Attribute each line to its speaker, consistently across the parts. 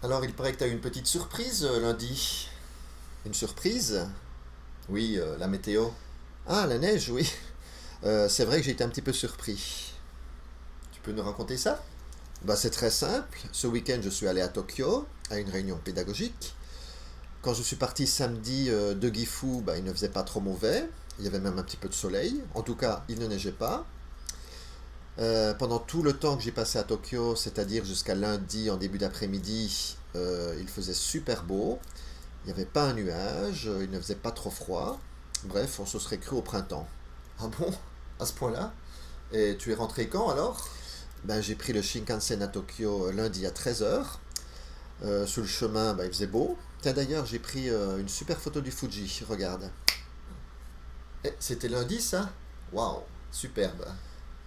Speaker 1: Alors, il paraît que tu as eu une petite surprise lundi. Une surprise? Oui, la météo. Ah, la neige, oui. C'est vrai que j'ai été un petit peu surpris. Tu peux nous raconter ça? Bah, c'est très simple. Ce week-end, je suis allé à Tokyo, à une réunion pédagogique. Quand je suis parti samedi de Gifu, bah, il ne faisait pas trop mauvais. Il y avait même un petit peu de soleil. En tout cas, il ne neigeait pas. Pendant tout le temps que j'ai passé à Tokyo, c'est-à-dire jusqu'à lundi en début d'après-midi, il faisait super beau. Il n'y avait pas un nuage, il ne faisait pas trop froid. Bref, on se serait cru au printemps. Ah bon? À ce point-là? Et tu es rentré quand alors? Ben, j'ai pris le Shinkansen à Tokyo lundi à 13h. Sur le chemin, ben, il faisait beau. Tiens, d'ailleurs, j'ai pris une super photo du Fuji, regarde. Eh, c'était lundi ça? Waouh, superbe.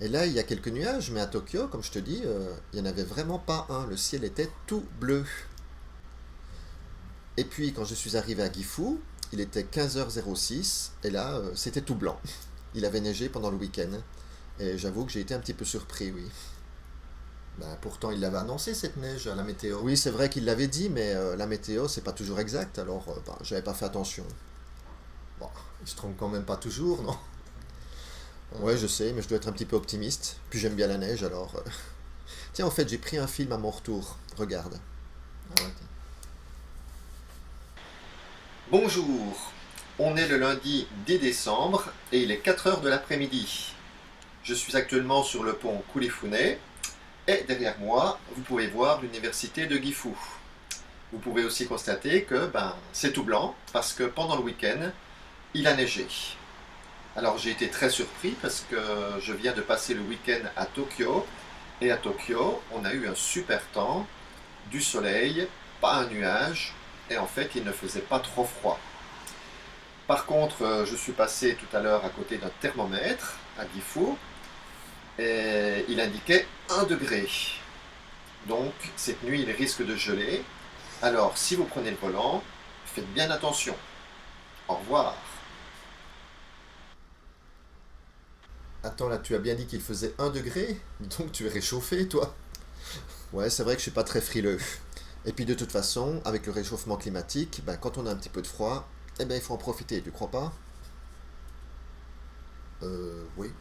Speaker 1: Et là, il y a quelques nuages, mais à Tokyo, comme je te dis, il n'y en avait vraiment pas un. Le ciel était tout bleu. Et puis, quand je suis arrivé à Gifu, il était 15h06, et là, c'était tout blanc. Il avait neigé pendant le week-end. Et j'avoue que j'ai été un petit peu surpris, oui. Ben, pourtant, il l'avait annoncé cette neige à la météo. Oui, c'est vrai qu'il l'avait dit, mais la météo, c'est pas toujours exact, alors ben, j'avais pas fait attention. Bon, il se trompe quand même pas toujours, non? Ouais, je sais, mais je dois être un petit peu optimiste. Puis j'aime bien la neige, alors. Tiens, en fait, j'ai pris un film à mon retour. Regarde. Ah ouais. Bonjour, on est le lundi 10 décembre et il est 4 heures de l'après-midi. Je suis actuellement sur le pont Kulifune et derrière moi, vous pouvez voir l'université de Gifu. Vous pouvez aussi constater que c'est tout blanc parce que pendant le week-end, il a neigé. Alors j'ai été très surpris parce que je viens de passer le week-end à Tokyo et à Tokyo, on a eu un super temps, du soleil, pas un nuage et en fait, il ne faisait pas trop froid. Par contre, je suis passé tout à l'heure à côté d'un thermomètre à Gifu et il indiquait 1 degré. Donc, cette nuit, il risque de geler. Alors, si vous prenez le volant, faites bien attention. Au revoir. Attends, là, tu as bien dit qu'il faisait 1 degré? Donc tu es réchauffé, toi? Ouais, c'est vrai que je suis pas très frileux. Et puis de toute façon, avec le réchauffement climatique, quand on a un petit peu de froid, eh ben, il faut en profiter, tu crois pas? Oui.